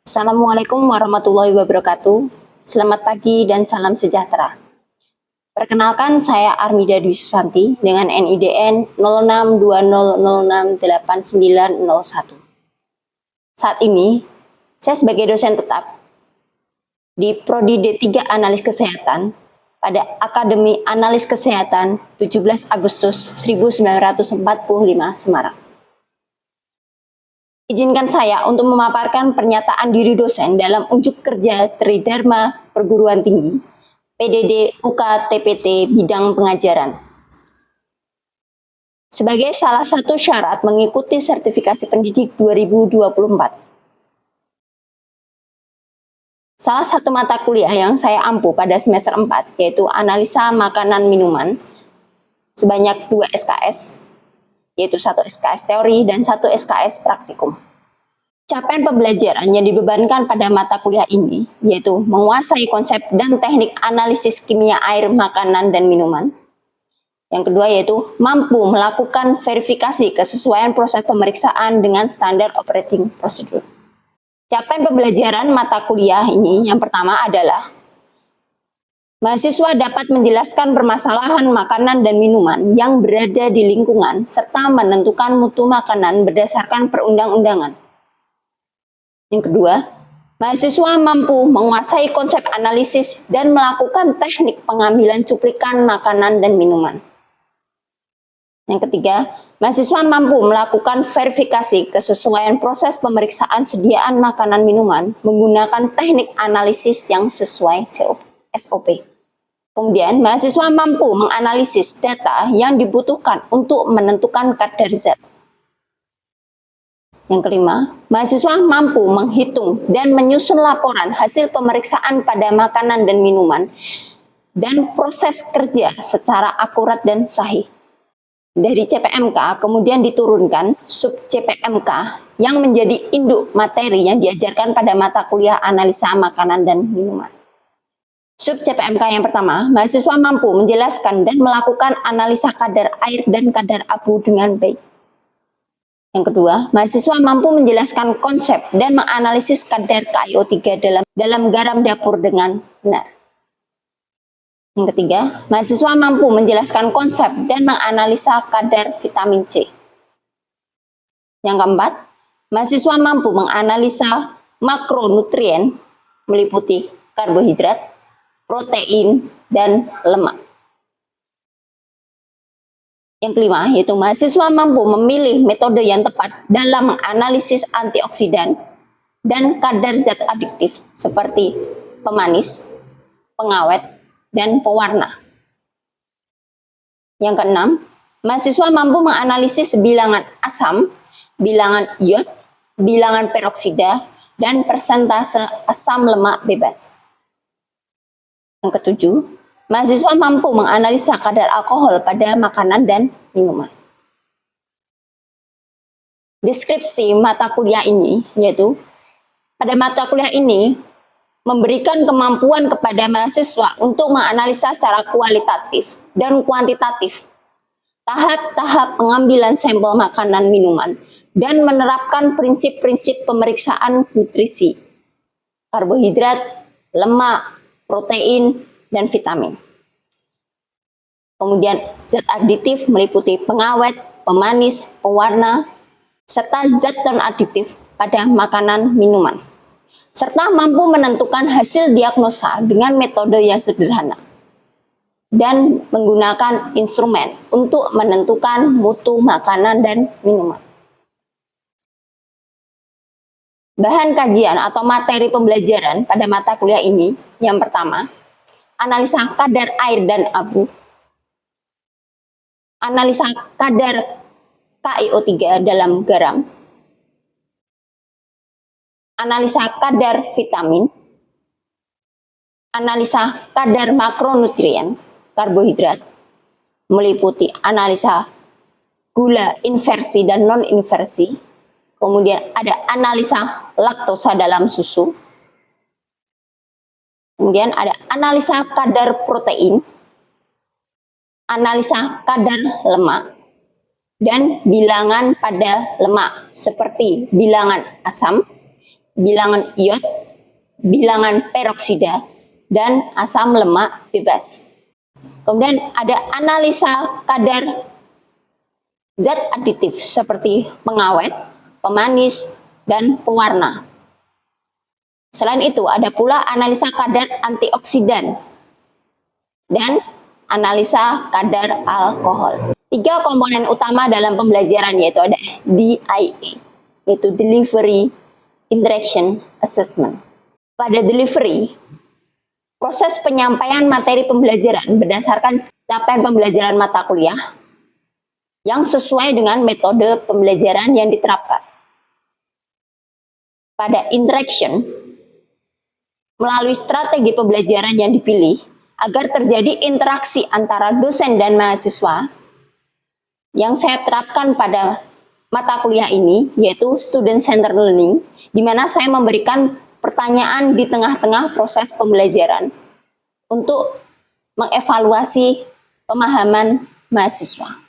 Assalamualaikum warahmatullahi wabarakatuh. Selamat pagi dan salam sejahtera. Perkenalkan, saya Armida Dwi Susanti dengan NIDN 0620068901. Saat ini, saya sebagai dosen tetap di Prodi D3 Analis Kesehatan pada Akademi Analis Kesehatan 17 Agustus 1945 Semarang. Izinkan saya untuk memaparkan pernyataan diri dosen dalam unjuk kerja Tridharma Perguruan Tinggi, PDD UK TPT bidang pengajaran. Sebagai salah satu syarat mengikuti sertifikasi pendidik 2024. Salah satu mata kuliah yang saya ampu pada semester 4 yaitu analisa makanan minuman sebanyak 2 SKS, yaitu 1 SKS teori dan 1 SKS praktikum. Capaian pembelajaran yang dibebankan pada mata kuliah ini yaitu menguasai konsep dan teknik analisis kimia air, makanan, dan minuman. Yang kedua yaitu mampu melakukan verifikasi kesesuaian proses pemeriksaan dengan standar operating procedure. Capaian pembelajaran mata kuliah ini yang pertama adalah mahasiswa dapat menjelaskan permasalahan makanan dan minuman yang berada di lingkungan serta menentukan mutu makanan berdasarkan perundang-undangan. Yang kedua, mahasiswa mampu menguasai konsep analisis dan melakukan teknik pengambilan cuplikan makanan dan minuman. Yang ketiga, mahasiswa mampu melakukan verifikasi kesesuaian proses pemeriksaan sediaan makanan minuman menggunakan teknik analisis yang sesuai SOP. Kemudian, mahasiswa mampu menganalisis data yang dibutuhkan untuk menentukan kadar zat. Yang kelima, mahasiswa mampu menghitung dan menyusun laporan hasil pemeriksaan pada makanan dan minuman dan proses kerja secara akurat dan sahih. Dari CPMK kemudian diturunkan sub CPMK yang menjadi induk materi yang diajarkan pada mata kuliah analisa makanan dan minuman. Sub CPMK yang pertama, mahasiswa mampu menjelaskan dan melakukan analisa kadar air dan kadar abu dengan baik. Yang kedua, mahasiswa mampu menjelaskan konsep dan menganalisis kadar KiO3 dalam garam dapur dengan benar. Yang ketiga, mahasiswa mampu menjelaskan konsep dan menganalisa kadar vitamin C. Yang keempat, mahasiswa mampu menganalisa makronutrien meliputi karbohidrat, protein, dan lemak. Yang kelima, yaitu mahasiswa mampu memilih metode yang tepat dalam menganalisis antioksidan dan kadar zat adiktif seperti pemanis, pengawet, dan pewarna. Yang keenam, mahasiswa mampu menganalisis bilangan asam, bilangan iod, bilangan peroksida, dan persentase asam lemak bebas. Yang ketujuh, mahasiswa mampu menganalisa kadar alkohol pada makanan dan minuman. Deskripsi mata kuliah ini yaitu pada mata kuliah ini memberikan kemampuan kepada mahasiswa untuk menganalisa secara kualitatif dan kuantitatif tahap-tahap pengambilan sampel makanan minuman dan menerapkan prinsip-prinsip pemeriksaan nutrisi, karbohidrat, lemak, protein, dan vitamin. Kemudian zat aditif meliputi pengawet, pemanis, pewarna, serta zat non-aditif pada makanan minuman. Serta mampu menentukan hasil diagnosa dengan metode yang sederhana. Dan menggunakan instrumen untuk menentukan mutu makanan dan minuman. Bahan kajian atau materi pembelajaran pada mata kuliah ini, yang pertama, analisa kadar air dan abu, analisa kadar KiO3 dalam garam, analisa kadar vitamin, analisa kadar makronutrien, karbohidrat, meliputi analisa gula inversi dan non-inversi, kemudian ada analisa laktosa dalam susu, kemudian ada analisa kadar protein, analisa kadar lemak, dan bilangan pada lemak seperti bilangan asam, bilangan iod, bilangan peroksida, dan asam lemak bebas. Kemudian ada analisa kadar zat aditif seperti pengawet, pemanis, dan pewarna. Selain itu, ada pula analisa kadar antioksidan dan analisa kadar alkohol. 3 komponen utama dalam pembelajaran yaitu ada DIA, yaitu Delivery Interaction Assessment. Pada delivery, proses penyampaian materi pembelajaran berdasarkan capaian pembelajaran mata kuliah yang sesuai dengan metode pembelajaran yang diterapkan. Pada interaction, melalui strategi pembelajaran yang dipilih agar terjadi interaksi antara dosen dan mahasiswa, yang saya terapkan pada mata kuliah ini yaitu student centered learning, di mana saya memberikan pertanyaan di tengah-tengah proses pembelajaran untuk mengevaluasi pemahaman mahasiswa.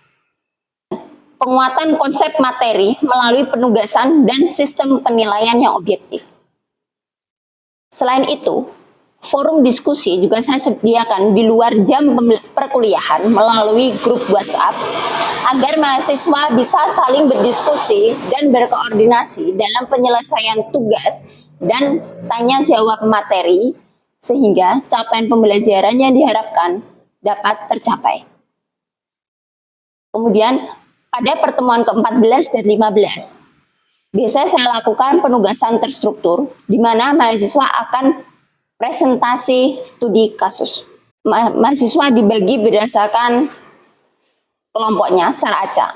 Penguatan konsep materi melalui penugasan dan sistem penilaian yang objektif. Selain itu, forum diskusi juga saya sediakan di luar jam perkuliahan melalui grup WhatsApp agar mahasiswa bisa saling berdiskusi dan berkoordinasi dalam penyelesaian tugas dan tanya jawab materi sehingga capaian pembelajaran yang diharapkan dapat tercapai. Kemudian pada pertemuan ke-14 dan 15, biasanya saya lakukan penugasan terstruktur di mana mahasiswa akan presentasi studi kasus. Mahasiswa dibagi berdasarkan kelompoknya secara acak.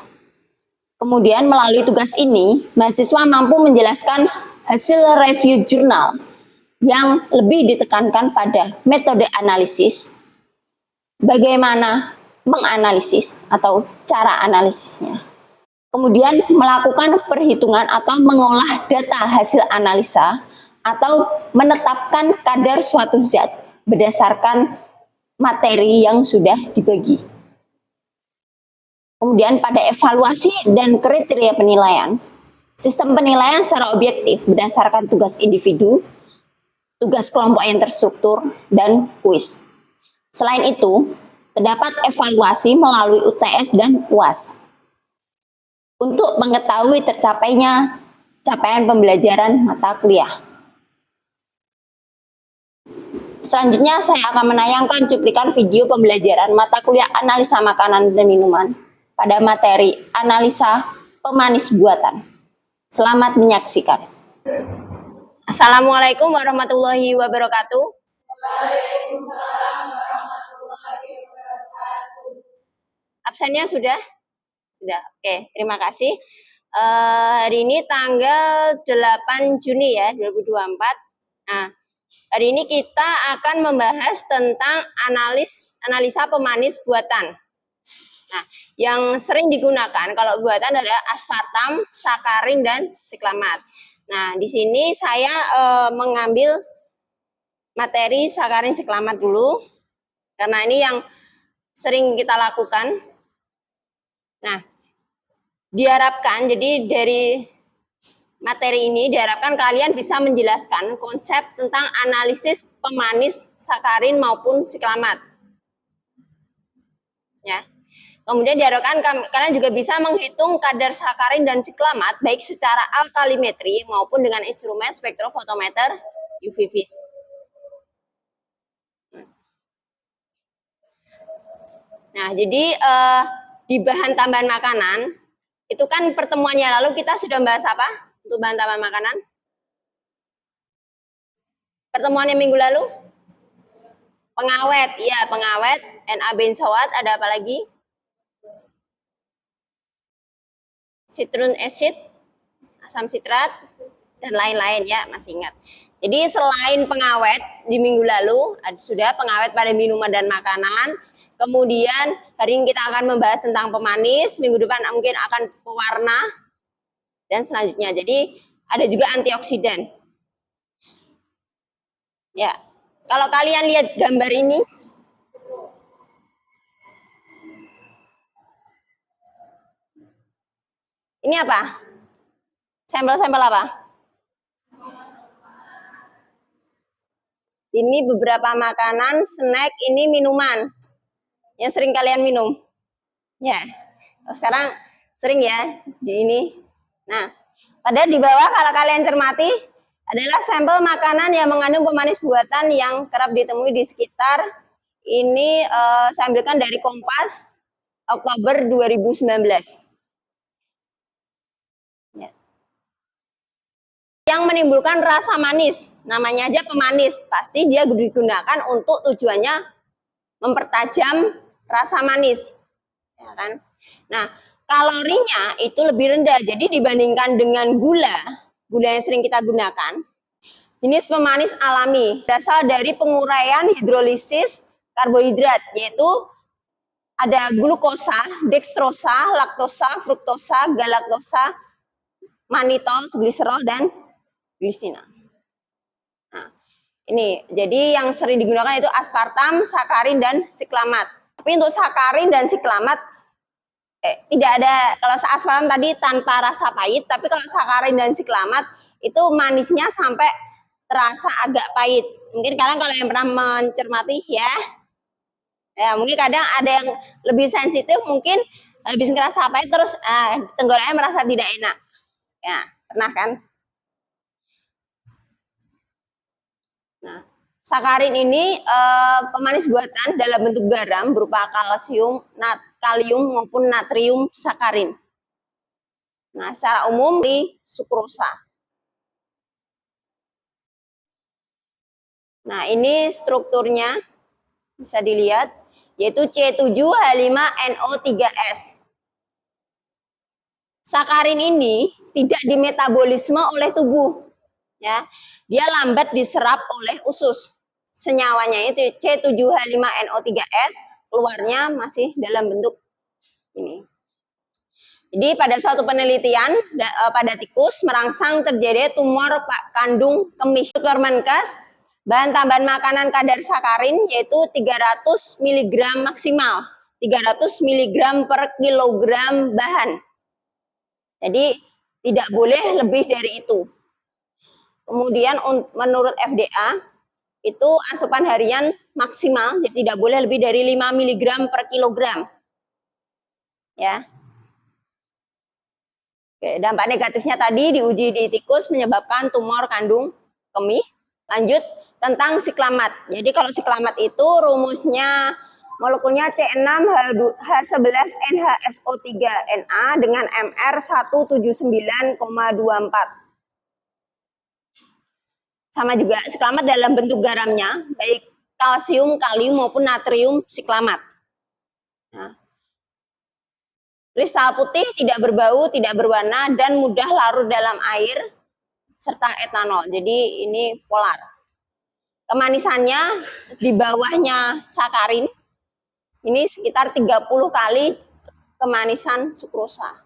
Kemudian melalui tugas ini, mahasiswa mampu menjelaskan hasil review jurnal yang lebih ditekankan pada metode analisis, bagaimana menganalisis atau cara analisisnya. Kemudian melakukan perhitungan atau mengolah data hasil analisa atau menetapkan kadar suatu zat berdasarkan materi yang sudah dibagi. Kemudian pada evaluasi dan kriteria penilaian, sistem penilaian secara objektif berdasarkan tugas individu, tugas kelompok yang terstruktur, dan kuis. Selain itu, terdapat evaluasi melalui UTS dan UAS untuk mengetahui tercapainya capaian pembelajaran mata kuliah. Selanjutnya saya akan menayangkan cuplikan video pembelajaran mata kuliah analisa makanan dan minuman pada materi analisa pemanis buatan. Selamat menyaksikan. Assalamualaikum warahmatullahi wabarakatuh. Absennya sudah? Sudah. Oke, terima kasih. Hari ini tanggal 8 Juni ya, 2024. Nah, hari ini kita akan membahas tentang analisa pemanis buatan. Nah, yang sering digunakan kalau buatan adalah aspartam, sakarin, dan siklamat. Nah, di sini saya mengambil materi sakarin siklamat dulu, karena ini yang sering kita lakukan. Nah, diharapkan, jadi dari materi ini diharapkan kalian bisa menjelaskan konsep tentang analisis pemanis sakarin maupun siklamat. Ya. Kemudian diharapkan kalian juga bisa menghitung kadar sakarin dan siklamat baik secara alkalimetri maupun dengan instrumen spektrofotometer UV vis. Nah, jadi di bahan tambahan makanan, itu kan pertemuannya lalu kita sudah membahas apa untuk bahan tambahan makanan? Pertemuannya minggu lalu? Pengawet, iya pengawet, NA-benzoat, ada apa lagi? Citrun acid, asam sitrat, dan lain-lain ya, masih ingat. Jadi selain pengawet di minggu lalu, sudah pengawet pada minuman dan makanan. Kemudian hari ini kita akan membahas tentang pemanis, minggu depan mungkin akan pewarna, dan selanjutnya. Jadi ada juga antioksidan. Ya, kalau kalian lihat gambar ini, ini apa? Sampel-sampel apa? Ini beberapa makanan, snack, ini minuman yang sering kalian minum. Ya, sekarang sering ya di ini. Nah, pada di bawah kalau kalian cermati adalah sampel makanan yang mengandung pemanis buatan yang kerap ditemui di sekitar. Ini saya ambilkan dari Kompas Oktober 2019. Ya. Yang menimbulkan rasa manis, namanya aja pemanis, pasti dia digunakan untuk tujuannya mempertajam rasa manis, ya kan? Nah, kalorinya itu lebih rendah, jadi dibandingkan dengan gula yang sering kita gunakan, jenis pemanis alami berasal dari penguraian hidrolisis karbohidrat, yaitu ada glukosa, dekstrosa, laktosa, fruktosa, galaktosa, manitol, gliserol, dan glisina. Nah, ini jadi yang sering digunakan itu aspartam, sakarin, dan siklamat. Tapi untuk sakarin dan siklamat tidak ada. Kalau aspartam tadi tanpa rasa pahit, tapi kalau sakarin dan siklamat itu manisnya sampai terasa agak pahit. Mungkin kalian kalau yang pernah mencermati ya mungkin kadang ada yang lebih sensitif, mungkin habis ngerasa pahit terus tenggorokannya merasa tidak enak. Ya, pernah kan? Nah, sakarin ini pemanis buatan dalam bentuk garam berupa kalsium, kalium maupun natrium sakarin. Nah, secara umum di sukrosa. Nah, ini strukturnya bisa dilihat, yaitu C7H5NO3S. Sakarin ini tidak dimetabolisme oleh tubuh, ya. Dia lambat diserap oleh usus. Senyawanya itu C7H5NO3S keluarnya masih dalam bentuk ini. Jadi pada suatu penelitian pada tikus merangsang terjadi tumor kandung kemih. Permenkes, bahan tambahan makanan kadar sakarin yaitu 300 mg maksimal, 300 mg per kilogram bahan. Jadi tidak boleh lebih dari itu. Kemudian menurut FDA itu asupan harian maksimal, jadi tidak boleh lebih dari 5 mg per kilogram. Ya. Oke, dampak negatifnya tadi diuji di tikus menyebabkan tumor kandung kemih. Lanjut tentang siklamat. Jadi kalau siklamat itu rumusnya molekulnya C6H11NHSO3Na dengan MR 179,24. Sama juga siklamat dalam bentuk garamnya, baik kalsium, kalium maupun natrium siklamat. Nah, kristal putih, tidak berbau, tidak berwarna, dan mudah larut dalam air, serta etanol. Jadi ini polar. Kemanisannya di bawahnya sakarin, ini sekitar 30 kali kemanisan sukrosa.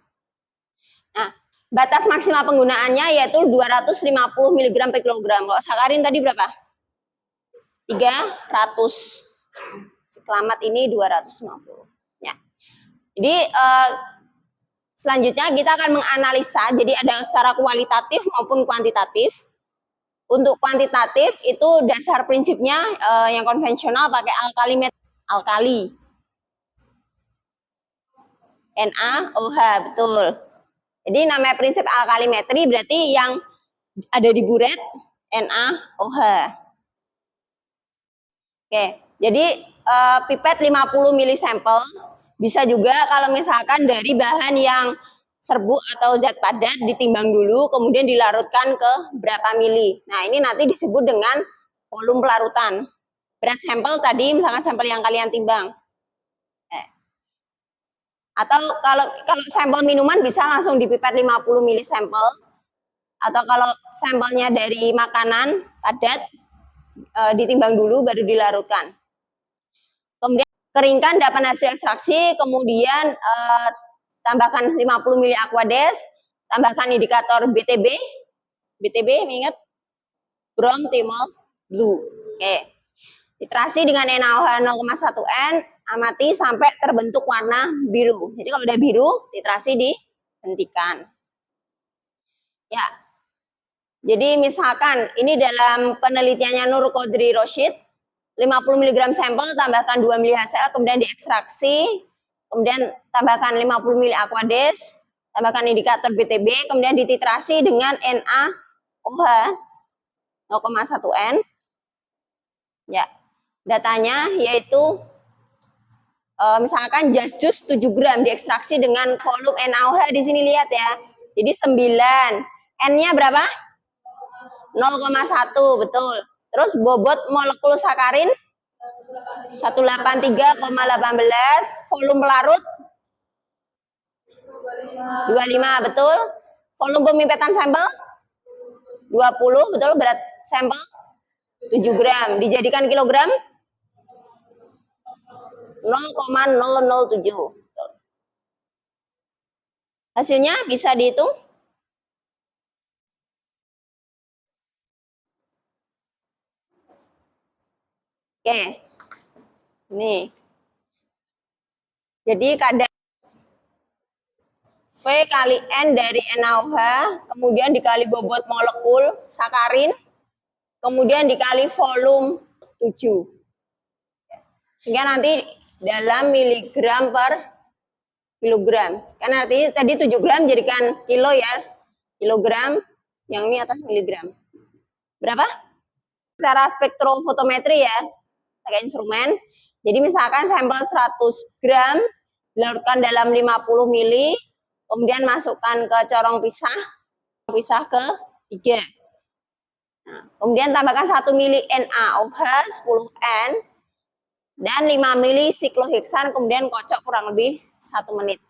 Nah, batas maksimal penggunaannya yaitu 250 mg per kilogram. Kalau sakarin tadi berapa? 300. Siklamat ini 250. Ya. Jadi selanjutnya kita akan menganalisa, jadi ada secara kualitatif maupun kuantitatif. Untuk kuantitatif itu dasar prinsipnya yang konvensional pakai alkali NaOH, betul. Jadi namanya prinsip alkalimetri berarti yang ada di buret NaOH. Oke, jadi pipet 50 mili sampel. Bisa juga kalau misalkan dari bahan yang serbuk atau zat padat ditimbang dulu, kemudian dilarutkan ke berapa mili. Nah, ini nanti disebut dengan volume pelarutan. Berat sampel tadi, misalkan sampel yang kalian timbang. Atau kalau sampel minuman bisa langsung dipipet 50 mili sampel. Atau kalau sampelnya dari makanan padat, ditimbang dulu baru dilarutkan. Kemudian keringkan dapat hasil ekstraksi, kemudian tambahkan 50 mili aquades, tambahkan indikator BTB, ingat? Brom, timol, blue. Oke. Titrasi dengan NaOH 0,1N, amati sampai terbentuk warna biru. Jadi kalau udah biru, titrasi dihentikan. Ya. Jadi misalkan ini dalam penelitiannya Nur Qodri Roshid, 50 mg sampel tambahkan 2 ml HCl, kemudian diekstraksi, kemudian tambahkan 50 ml Aquades, tambahkan indikator BTB, kemudian dititrasi dengan NaOH 0,1 N. Ya, datanya yaitu misalkan jas jus 7 gram diekstraksi dengan volume NaOH di sini lihat ya. Jadi 9. N-nya berapa? 0,1, betul. Terus bobot molekul sakarin 183,18, volume pelarut 25, betul. Volume pemipetan sampel 20, betul. Berat sampel 7 gram. Dijadikan kilogram 0,007. Hasilnya bisa dihitung. Oke. Nih. Jadi kadar V kali N dari NaOH, kemudian dikali bobot molekul sakarin, kemudian dikali volume 7. Sehingga nanti dalam miligram per kilogram. Karena tadi 7 gram jadikan kilo ya. Kilogram, yang ini atas miligram. Berapa? Cara spektrofotometri ya, pakai instrumen. Jadi misalkan sampel 100 gram dilarutkan dalam 50 mili, kemudian masukkan ke corong pisah ke 3. Nah, kemudian tambahkan 1 mili NaOH 10 N dan 5 mili sikloheksan, kemudian kocok kurang lebih 1 menit.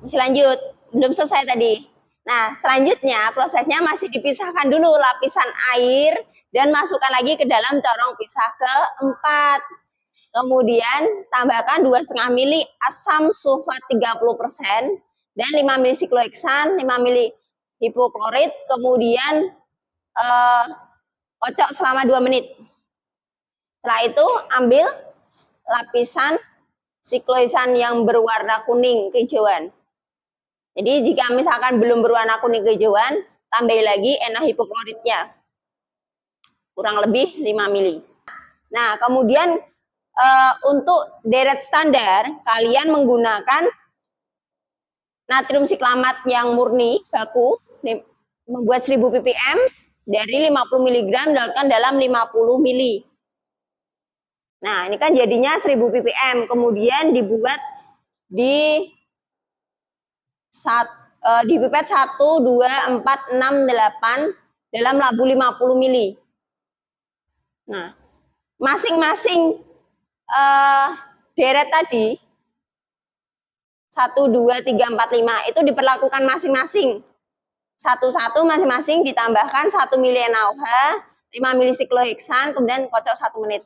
Masih lanjut, belum selesai tadi. Nah, selanjutnya prosesnya masih dipisahkan dulu lapisan air dan masukkan lagi ke dalam corong pisah keempat. Kemudian tambahkan 2,5 mili asam sulfat 30% dan 5 mili sikloheksan, 5 mili hipoklorit, kemudian kocok selama 2 menit. Setelah itu ambil lapisan sikloheksan yang berwarna kuning kehijauan. Jadi jika misalkan belum berwarna kuning kehijauan, tambah lagi Na-hipokloritnya. Kurang lebih 5 mili. Nah, kemudian untuk deret standar, kalian menggunakan natrium siklamat yang murni, baku, membuat 1000 ppm, dari 50 mg dilakukan dalam 50 mili. Nah, ini kan jadinya 1000 ppm, kemudian dibuat di pipet 1, 2, 4, 6, 8 dalam labu 50 mili. Nah, masing-masing deret tadi 1, 2, 3, 4, 5 itu diperlakukan masing-masing. Satu-satu masing-masing ditambahkan 1 mili NaOH, 5 mili sikloheksan, kemudian kocok 1 menit.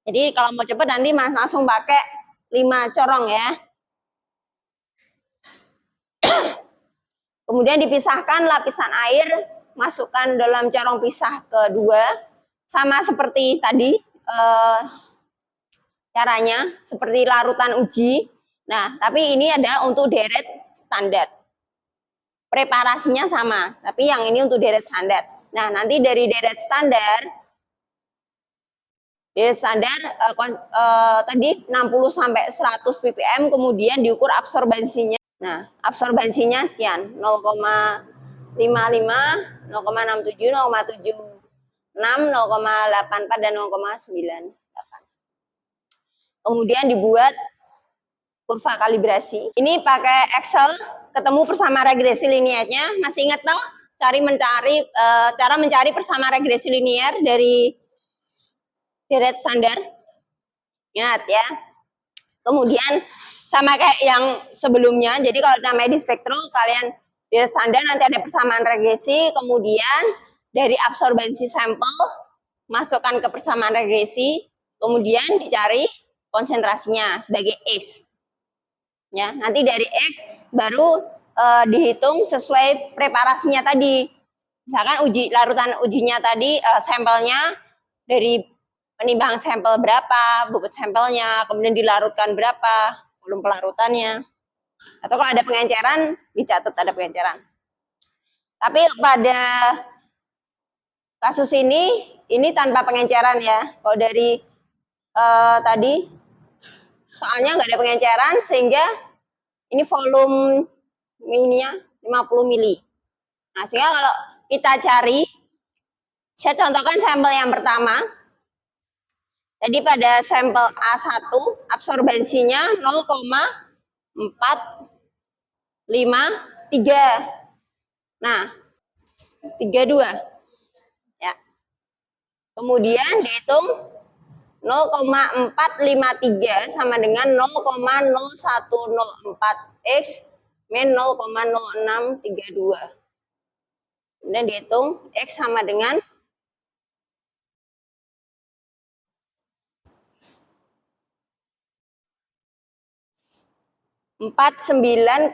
Jadi kalau mau cepat nanti langsung pakai 5 corong ya. Kemudian dipisahkan lapisan air, masukkan dalam corong pisah kedua, sama seperti tadi caranya, seperti larutan uji. Nah, tapi ini adalah untuk deret standar. Preparasinya sama, tapi yang ini untuk deret standar. Nah, nanti dari deret standar tadi 60 sampai 100 ppm, kemudian diukur absorbansinya. Nah, absorbansinya sekian, 0,55, 0,67, 0,76, 0,84 dan 0,98. Kemudian dibuat kurva kalibrasi. Ini pakai Excel, ketemu persamaan regresi linearnya. Masih ingat toh? Cara mencari persamaan regresi linear dari deret standar. Ingat ya. Kemudian sama kayak yang sebelumnya, jadi kalau namanya di spektro, kalian deret standar nanti ada persamaan regresi, kemudian dari absorbansi sampel, masukkan ke persamaan regresi, kemudian dicari konsentrasinya sebagai X. Ya, nanti dari X baru dihitung sesuai preparasinya tadi. Misalkan larutan ujinya tadi, sampelnya dari penimbang sampel berapa, bobot sampelnya, kemudian dilarutkan berapa, volume pelarutannya. Atau kalau ada pengenceran, dicatat ada pengenceran. Tapi pada kasus ini tanpa pengenceran ya. Kalau dari tadi, soalnya nggak ada pengenceran, sehingga ini volume ininya 50 mili. Nah, sehingga kalau kita cari, saya contohkan sampel yang pertama. Jadi pada sampel A1 absorbensinya 0,453. Nah, 32. Ya. Kemudian dihitung 0,453 sama dengan 0,0104 X min 0,0632. Kemudian dihitung X sama dengan 49,634.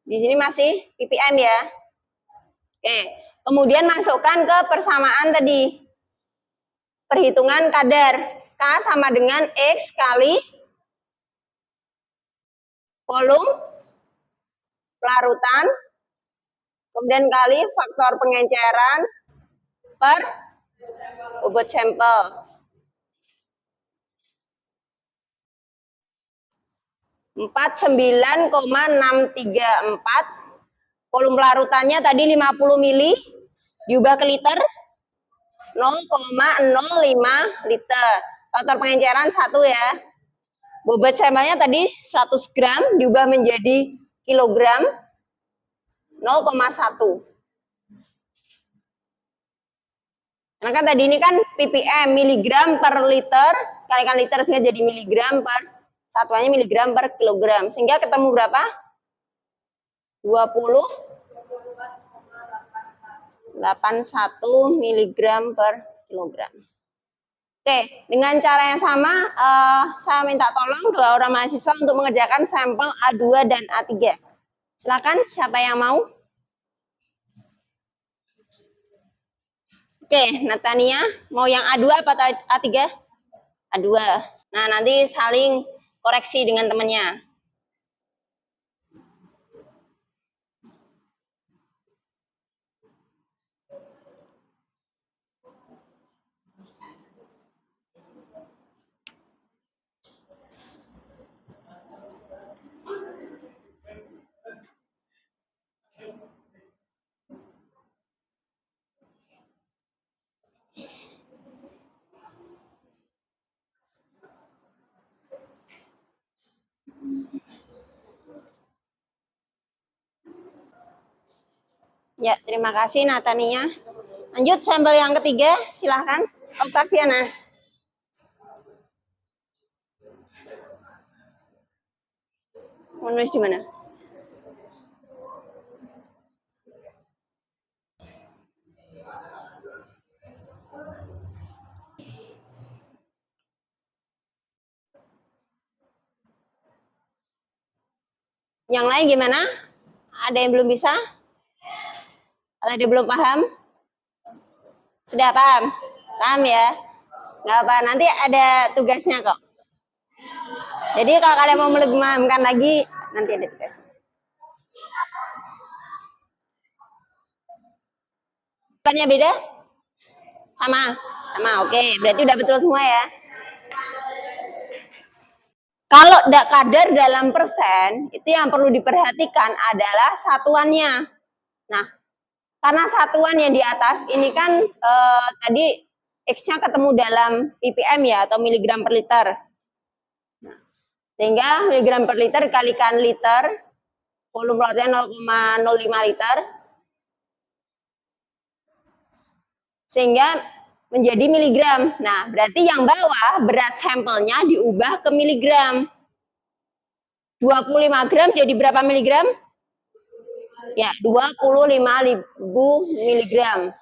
Di sini masih ppm ya. Oke, kemudian masukkan ke persamaan tadi. Perhitungan kadar. K sama dengan X kali volume pelarutan, kemudian kali faktor pengenceran per bobot sampel. Empat 49,634. Volume pelarutannya tadi 50 mili, diubah ke liter 0,05 liter. Faktor pengenceran 1 ya. Bobot sampelnya tadi 100 gram, diubah menjadi kilogram 0,1. Karena kan tadi ini kan ppm, miligram per liter, kalikan liter sehingga jadi miligram per, satuannya miligram per kilogram. Sehingga ketemu berapa? 20,81 miligram per kilogram. Oke, dengan cara yang sama, saya minta tolong 2 orang mahasiswa untuk mengerjakan sampel A2 dan A3. Silakan, siapa yang mau? Oke, Natania, mau yang A2 apa A3? A2. Nah, nanti saling koreksi dengan temannya. Ya, terima kasih Natania. Lanjut sampel yang ketiga, silahkan Octaviana. Menulis di mana? Yang lain gimana? Ada yang belum bisa? Atau ada belum paham? Sudah paham? Paham ya? Nggak apa, nanti ada tugasnya kok. Jadi kalau kalian mau lebih memahamkan lagi, nanti ada tugasnya. Jawabannya beda? Sama? Sama, oke. Berarti udah betul semua ya. Kalau kadar dalam persen, itu yang perlu diperhatikan adalah satuannya. Nah, karena satuan yang di atas ini kan tadi X-nya ketemu dalam ppm ya, atau miligram per liter. Nah, sehingga miligram per liter dikalikan liter, volume pelarutannya 0,05 liter, sehingga menjadi miligram. Nah, berarti yang bawah berat sampelnya diubah ke miligram. 25 gram jadi berapa miligram? Ya, 25.000 miligram.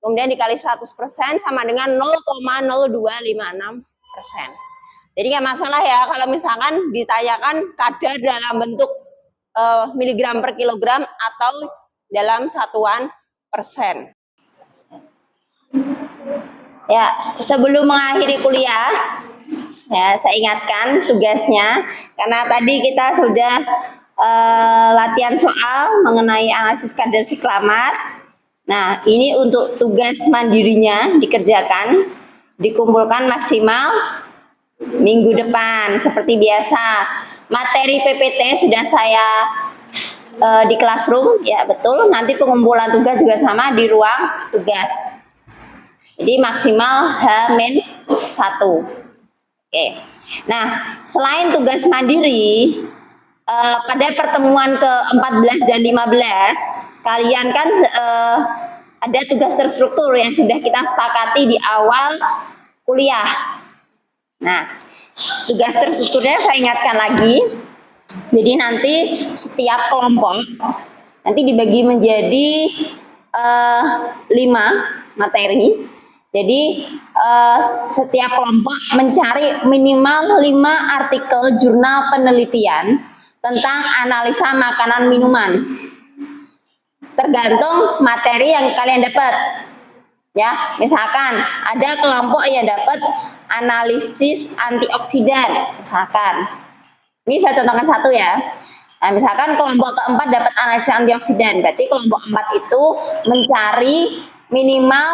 Kemudian dikali 100% sama dengan 0,0256%. Jadi nggak masalah ya kalau misalkan ditanyakan kadar dalam bentuk miligram per kilogram atau dalam satuan persen. Ya, sebelum mengakhiri kuliah, ya saya ingatkan tugasnya karena tadi kita sudah latihan soal mengenai analisis kadar siklamat. Nah, ini untuk tugas mandirinya dikerjakan, dikumpulkan maksimal minggu depan seperti biasa. Materi PPT sudah saya di classroom, ya betul. Nanti pengumpulan tugas juga sama di ruang tugas. Jadi maksimal H-1. Oke. Nah, selain tugas mandiri, pada pertemuan ke-14 dan 15, kalian kan ada tugas terstruktur yang sudah kita sepakati di awal kuliah. Nah, tugas terstrukturnya saya ingatkan lagi. Jadi nanti setiap kelompok nanti dibagi menjadi 5 materi. Jadi setiap kelompok mencari minimal 5 artikel jurnal penelitian tentang analisa makanan minuman. Tergantung materi yang kalian dapat. Ya, misalkan ada kelompok yang dapat analisis antioksidan, misalkan. Ini saya contohkan satu ya. Nah, misalkan kelompok keempat dapat analisis antioksidan, berarti kelompok 4 itu mencari minimal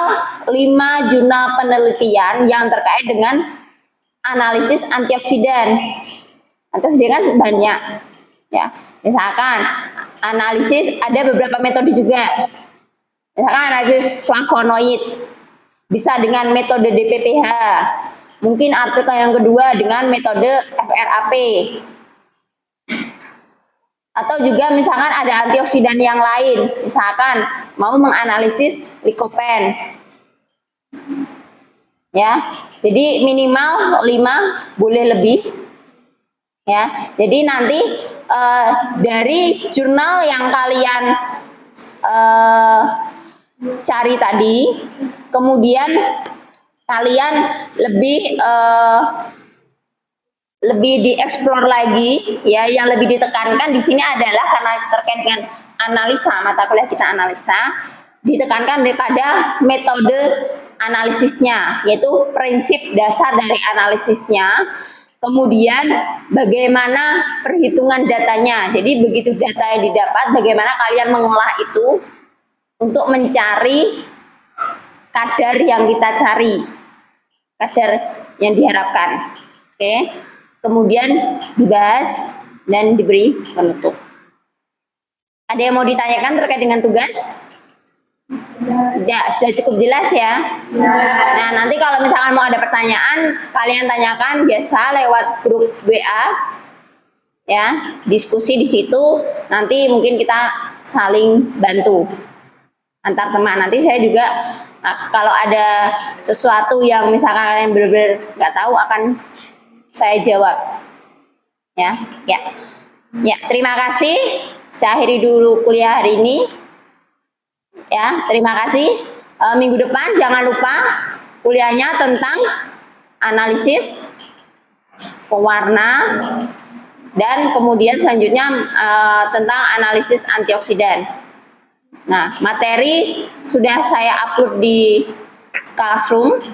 5 jurnal penelitian yang terkait dengan analisis antioksidan. Antioksidan kan banyak, ya. Misalkan analisis ada beberapa metode juga. Misalkan analisis flavonoid bisa dengan metode DPPH. Mungkin artikel yang kedua dengan metode FRAP. Atau juga misalkan ada antioksidan yang lain, misalkan mau menganalisis likopen. Ya, jadi minimal 5, boleh lebih. Ya, jadi nanti dari jurnal yang kalian cari tadi, kemudian kalian lebih dieksplor lagi, ya. Yang lebih ditekankan di sini adalah karena terkait dengan analisa, mata kuliah kita analisa, ditekankan daripada metode analisisnya, yaitu prinsip dasar dari analisisnya, kemudian bagaimana perhitungan datanya. Jadi begitu data yang didapat, bagaimana kalian mengolah itu untuk mencari kadar yang kita cari, kadar yang diharapkan. Oke. Kemudian dibahas dan diberi penutup. Ada yang mau ditanyakan terkait dengan tugas? Tidak, sudah cukup jelas ya. Nah, nanti kalau misalkan mau ada pertanyaan, kalian tanyakan biasa lewat grup WA, ya, diskusi di situ. Nanti mungkin kita saling bantu antar teman. Nanti saya juga kalau ada sesuatu yang misalkan kalian benar-benar nggak tahu akan saya jawab, ya. Terima kasih. Saya akhiri dulu kuliah hari ini. Ya, terima kasih. Minggu depan jangan lupa kuliahnya tentang analisis pewarna dan kemudian selanjutnya tentang analisis antioksidan. Nah, materi sudah saya upload di Classroom.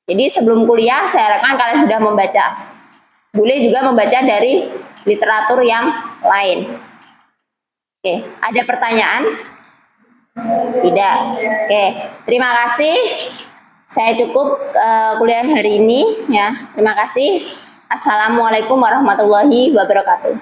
Jadi sebelum kuliah saya harapkan kalian sudah membaca. Boleh juga membaca dari literatur yang lain. Oke, ada pertanyaan? Tidak. Oke, terima kasih. Saya cukup kuliah hari ini, ya. Terima kasih. Assalamualaikum warahmatullahi wabarakatuh.